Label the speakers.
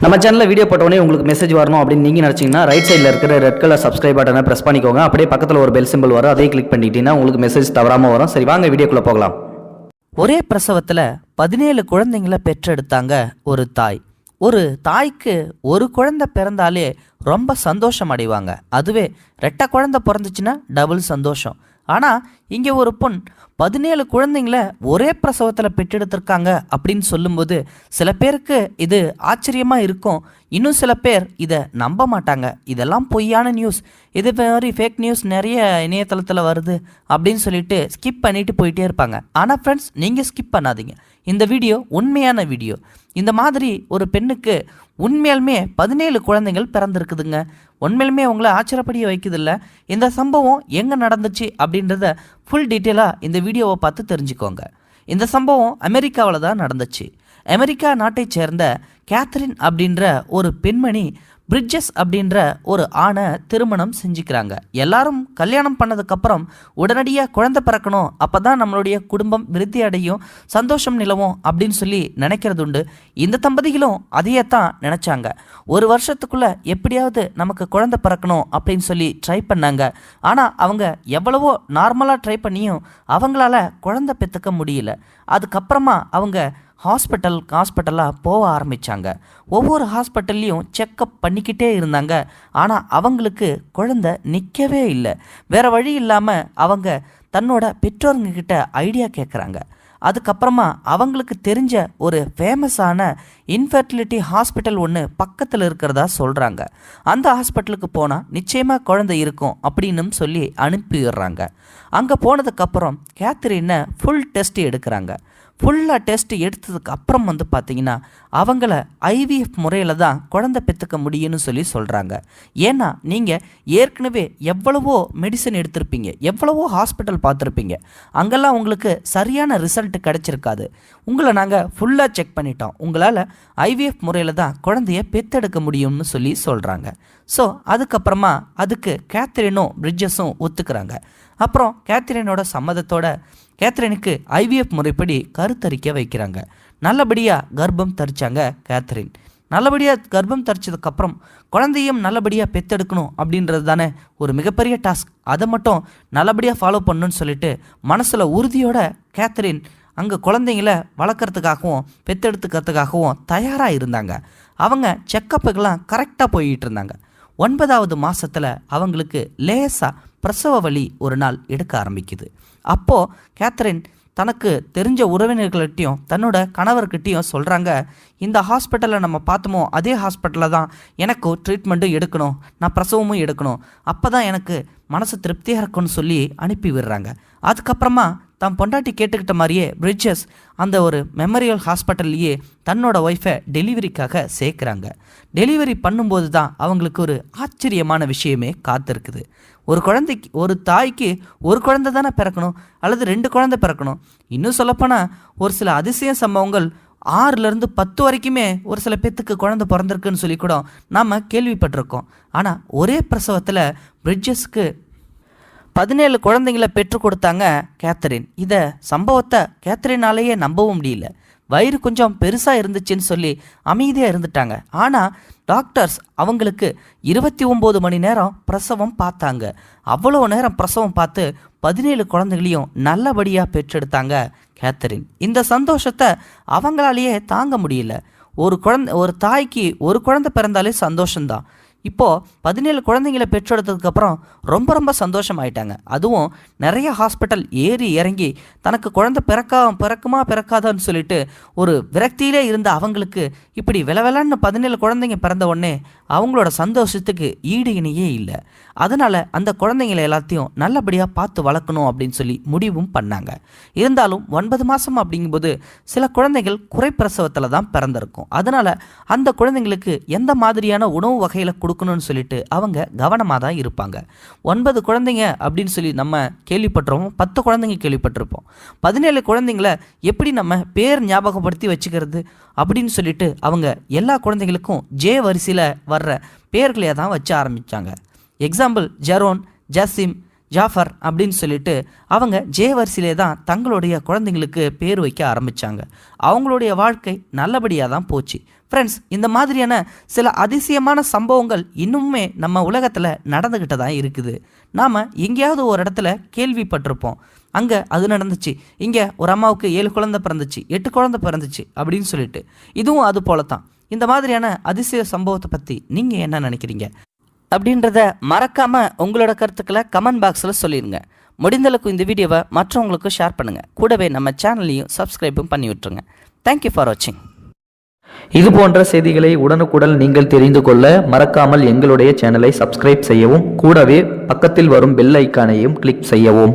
Speaker 1: நம்ம சேனலில் வீடியோ போட்டோடனே உங்களுக்கு மெசேஜ் வரணும் அப்படின்னு நீங்கள் நினச்சிங்கன்னா ரைட் சைடில் இருக்கிற ரெட் கலர் சப்ஸ்கிரைப் பட்டனை ப்ரெஸ் பண்ணிக்கோங்க. அப்படியே பக்கத்தில் ஒரு பெல் சிம்பிள் வரும், அதையும் கிளிக் பண்ணிட்டீங்கன்னா உங்களுக்கு மெசேஜ் தவறாமல் வரும். சரி, வாங்க வீடியோக்குள்ளே போகலாம்.
Speaker 2: ஒரே பிரசவத்தில் 17 குழந்தைங்களை பெற்றெடுத்தாங்க ஒரு தாய். ஒரு தாய்க்கு ஒரு குழந்தை பிறந்தாலே ரொம்ப சந்தோஷம் அடைவாங்க. அதுவே ரெட்டை குழந்தை பிறந்துச்சுன்னா டபுள் சந்தோஷம். ஆனால் இங்கே ஒரு பொண் 17 குழந்தைங்கள ஒரே பிரசவத்தில் பெற்றெடுத்திருக்காங்க அப்படின்னு சொல்லும்போது சில பேருக்கு இது ஆச்சரியமாக இருக்கும். இன்னும் சில பேர் இதை நம்ப மாட்டாங்க. இதெல்லாம் பொய்யான நியூஸ், இது மாதிரி ஃபேக் நியூஸ் நிறைய இணையதளத்தில் வருது அப்படின்னு சொல்லிட்டு ஸ்கிப் பண்ணிட்டு போயிட்டே இருப்பாங்க. ஆனால் ஃப்ரெண்ட்ஸ், நீங்கள் ஸ்கிப் பண்ணாதீங்க. இந்த வீடியோ உண்மையான வீடியோ. இந்த மாதிரி ஒரு பெண்ணுக்கு உண்மையாலுமே 17 குழந்தைகள் பிறந்திருக்குதுங்க. உண்மையிலுமே உங்களை ஆச்சரியப்படிய வைக்குதில்ல. இந்த சம்பவம் எங்கே நடந்துச்சு அப்படின்றத ஃபுல் டீட்டெயிலாக இந்த வீடியோவை பார்த்து தெரிஞ்சுக்கோங்க. இந்த சம்பவம் அமெரிக்காவில் தான் நடந்துச்சு. அமெரிக்கா நாட்டை சேர்ந்த கேத்ரின் அப்படின்ற ஒரு பெண்மணி பிரிட்ஜஸ் அப்படின்ற ஒரு ஆணை திருமணம் செஞ்சுக்கிறாங்க. எல்லாரும் கல்யாணம் பண்ணதுக்கப்புறம் உடனடியாக குழந்தை பிறக்கணும், அப்போ தான் நம்மளுடைய குடும்பம் விருத்தி அடையும், சந்தோஷம் நிலவும் அப்படின்னு சொல்லி நினைக்கிறது உண்டு. இந்த தம்பதிகளும் அதையே தான் நினச்சாங்க. ஒரு வருஷத்துக்குள்ளே எப்படியாவது நமக்கு குழந்தை பிறக்கணும் அப்படின்னு சொல்லி ட்ரை பண்ணாங்க. ஆனால் அவங்க எவ்வளவோ நார்மலாக ட்ரை பண்ணியும் அவங்களால குழந்தை பெற்றுக்க முடியல. அதுக்கப்புறமா அவங்க ஹாஸ்பிட்டலாக போக ஆரம்பித்தாங்க. ஒவ்வொரு ஹாஸ்பிட்டல்லையும் செக்கப் பண்ணிக்கிட்டே இருந்தாங்க. ஆனால் அவங்களுக்கு குழந்தை நிற்கவே இல்லை. வேறு வழி இல்லாமல் அவங்க தன்னோட பெற்றோருங்கக்கிட்ட ஐடியா கேட்குறாங்க. அதுக்கப்புறமா அவங்களுக்கு தெரிஞ்ச ஒரு ஃபேமஸான இன்ஃபர்டிலிட்டி ஹாஸ்பிட்டல் ஒன்று பக்கத்தில் இருக்கிறதா சொல்கிறாங்க. அந்த ஹாஸ்பிட்டலுக்கு போனால் நிச்சயமாக குழந்தை இருக்கும் அப்படின்னு சொல்லி அனுப்பிடுறாங்க. அங்கே போனதுக்கப்புறம் கேத்ரினை ஃபுல் டெஸ்ட் எடுக்கிறாங்க. ஃபுல்லாக டெஸ்ட் எடுத்ததுக்கு அப்புறம் பார்த்திங்கன்னா அவங்கள ஐவிஎஃப் முறையில் தான் குழந்தை பெற்றுக்க முடியும்னு சொல்லி சொல்கிறாங்க. ஏன்னா நீங்கள் ஏற்கனவே எவ்வளவோ மெடிசன் எடுத்திருப்பீங்க, எவ்வளவோ ஹாஸ்பிட்டல் பார்த்துருப்பீங்க, அங்கெல்லாம் உங்களுக்கு சரியான ரிசல்ட் கிடச்சிருக்காது. உங்களை நாங்கள் ஃபுல்லாக செக் பண்ணிட்டோம், உங்களால் ஐவிஎஃப் முறையில் தான் குழந்தைய பெற்றெடுக்க முடியும்னு சொல்லி சொல்கிறாங்க. ஸோ அதுக்கப்புறமா அதுக்கு கேத்ரினும் பிரிட்ஜஸும் ஒத்துக்கிறாங்க. அப்புறம் கேத்ரினோட சம்மதத்தோட கேத்ரினுக்கு ஐவிஎஃப் முறைப்படி கருத்தரிக்க வைக்கிறாங்க. நல்லபடியாக கர்ப்பம் தரிச்சாங்க கேத்ரின். நல்லபடியாக கர்ப்பம் தரிச்சதுக்கப்புறம் குழந்தையும் நல்லபடியாக பெற்றெடுக்கணும் அப்படின்றது தானே ஒரு மிகப்பெரிய டாஸ்க். அதை மட்டும் நல்லபடியாக ஃபாலோ பண்ணணுன்னு சொல்லிட்டு மனசில் உறுதியோட கேத்ரின் அங்கே குழந்தைங்கள வளர்க்குறதுக்காகவும் பெற்றெடுத்துக்கிறதுக்காகவும் தயாராக இருந்தாங்க. அவங்க செக்கப்புக்கெல்லாம் கரெக்டாக போய்கிட்டு இருந்தாங்க. 9வது மாதத்தில் அவங்களுக்கு லேசாக பிரசவ வலி ஒரு நாள் எடுக்க ஆரம்பிக்குது. அப்போது கேத்ரின் தனக்கு தெரிஞ்ச உறவினர்கள்கிட்டையும் தன்னோட கணவர்கிட்டையும் சொல்கிறாங்க, இந்த ஹாஸ்பிட்டலில் நம்ம பார்த்தோமோ அதே ஹாஸ்பிட்டலில் தான் எனக்கும் ட்ரீட்மெண்ட்டும் எடுக்கணும், நான் பிரசவமும் எடுக்கணும், அப்போ தான் எனக்கு மனசு திருப்தியாக இருக்குன்னு சொல்லி அனுப்பி விடுறாங்க. அதுக்கப்புறமா தான் பொண்டாட்டி கேட்டுக்கிட்ட மாதிரியே பிரிட்ஜஸ் அந்த ஒரு மெமோரியல் ஹாஸ்பிட்டல்லையே தன்னோட ஒய்ஃபை டெலிவரிக்காக சேர்க்குறாங்க. டெலிவரி பண்ணும்போது தான் அவங்களுக்கு ஒரு ஆச்சரியமான விஷயமே காத்திருக்குது. ஒரு தாய்க்கு ஒரு குழந்தை தானே பிறக்கணும் அல்லது 2 குழந்தை பிறக்கணும். இன்னும் சொல்லப்போனால் ஒரு சில அதிசய சம்பவங்கள் 6லேருந்து 10 வரைக்குமே ஒரு சில பேத்துக்கு குழந்தை பிறந்திருக்குன்னு சொல்லி கூட நாம் கேள்விப்பட்டிருக்கோம். ஆனால் ஒரே பிரசவத்தில் பிரிட்ஜஸ்க்கு 17 குழந்தைங்களை பெற்றுக் கொடுத்தாங்க கேத்ரின். இதை சம்பவத்தை கேத்ரினாலேயே நம்பவும் முடியல. வயிறு கொஞ்சம் பெருசாக இருந்துச்சுன்னு சொல்லி அமைதியாக இருந்துட்டாங்க. ஆனால் டாக்டர்ஸ் அவங்களுக்கு 29 மணி நேரம் பிரசவம் பார்த்தாங்க. அவ்வளோ நேரம் பிரசவம் பார்த்து 17 குழந்தைகளையும் நல்லபடியாக பெற்றெடுத்தாங்க கேத்ரின். இந்த சந்தோஷத்தை அவங்களாலேயே தாங்க முடியல. ஒரு தாய்க்கு ஒரு குழந்தை பிறந்தாலே சந்தோஷம்தான். இப்போது 17 குழந்தைங்களை பெற்றெடுத்ததுக்கப்புறம் ரொம்ப சந்தோஷமாயிட்டாங்க. அதுவும் நிறைய ஹாஸ்பிட்டல் ஏறி இறங்கி தனக்கு குழந்தை பிறக்குமா பிறக்காதான்னு சொல்லிட்டு ஒரு விரக்தியிலே இருந்த அவங்களுக்கு இப்படி விலன்னு 17 குழந்தைங்க பிறந்த உடனே அவங்களோட சந்தோஷத்துக்கு ஈடு இணையே இல்லை. அதனால் அந்த குழந்தைங்களை எல்லாத்தையும் நல்லபடியாக பார்த்து வளர்க்கணும் அப்படின்னு சொல்லி முடிவும் பண்ணாங்க. இருந்தாலும் 9 மாதம் அப்படிங்கும்போது சில குழந்தைகள் குறைப்பிரசவத்தில் தான் பிறந்திருக்கும். அதனால் அந்த குழந்தைங்களுக்கு எந்த மாதிரியான உணவு வகையில் கொடுக்கணும்னு சொல்லிட்டு அவங்க கவனமாக தான் இருப்பாங்க. 9 குழந்தைங்க அப்படின்னு சொல்லி நம்ம கேள்விப்பட்டிருப்போம், 10 குழந்தைங்க கேள்விப்பட்டிருப்போம். 17 குழந்தைங்கள எப்படி நம்ம பேர் ஞாபகப்படுத்தி வச்சுக்கிறது அப்படின்னு சொல்லிட்டு அவங்க எல்லா குழந்தைங்களுக்கும் ஜே வரிசையில் வர்ற பேர்களையே தான் வச்சு ஆரம்பித்தாங்க. எக்ஸாம்பிள் ஜெரோன், ஜாசிம், ஜாஃபர் அப்படின்னு சொல்லிட்டு அவங்க ஜே வரிசையிலே தான் தங்களுடைய குழந்தைங்களுக்கு பேர் வைக்க ஆரம்பித்தாங்க. அவங்களுடைய வாழ்க்கை நல்லபடியாக தான் போச்சு. ஃப்ரெண்ட்ஸ், இந்த மாதிரியான சில அதிசயமான சம்பவங்கள் இன்னுமே நம்ம உலகத்தில் நடந்துக்கிட்டு தான் இருக்குது. நாம் எங்கேயாவது ஒரு இடத்துல கேள்விப்பட்டிருப்போம், அங்கே அது நடந்துச்சு, இங்கே ஒரு அம்மாவுக்கு 7 குழந்தை பிறந்துச்சு, 8 குழந்தை பிறந்துச்சு அப்படின்னு சொல்லிட்டு. இதுவும் அது போல தான். இந்த மாதிரியான அதிசய சம்பவத்தை பற்றி நீங்கள் என்ன நினைக்கிறீங்க அப்படின்றத மறக்காமல் உங்களோட கருத்துக்களை கமெண்ட் பாக்ஸில் சொல்லிடுங்க. முடிந்தளவுக்கு இந்த வீடியோவை மற்றவங்களுக்கு ஷேர் பண்ணுங்கள். கூடவே நம்ம சேனலையும் சப்ஸ்கிரைபும் பண்ணி விட்டுருங்க. தேங்க்யூ ஃபார் வாட்சிங்.
Speaker 1: இது போன்ற செய்திகளை உடனுக்குடன் நீங்கள் தெரிந்து கொள்ள மறக்காமல் எங்களுடைய சேனலை சப்ஸ்கிரைப் செய்யவும், கூடவே பக்கத்தில் வரும் பெல் ஐக்கானையும் கிளிக் செய்யவும்.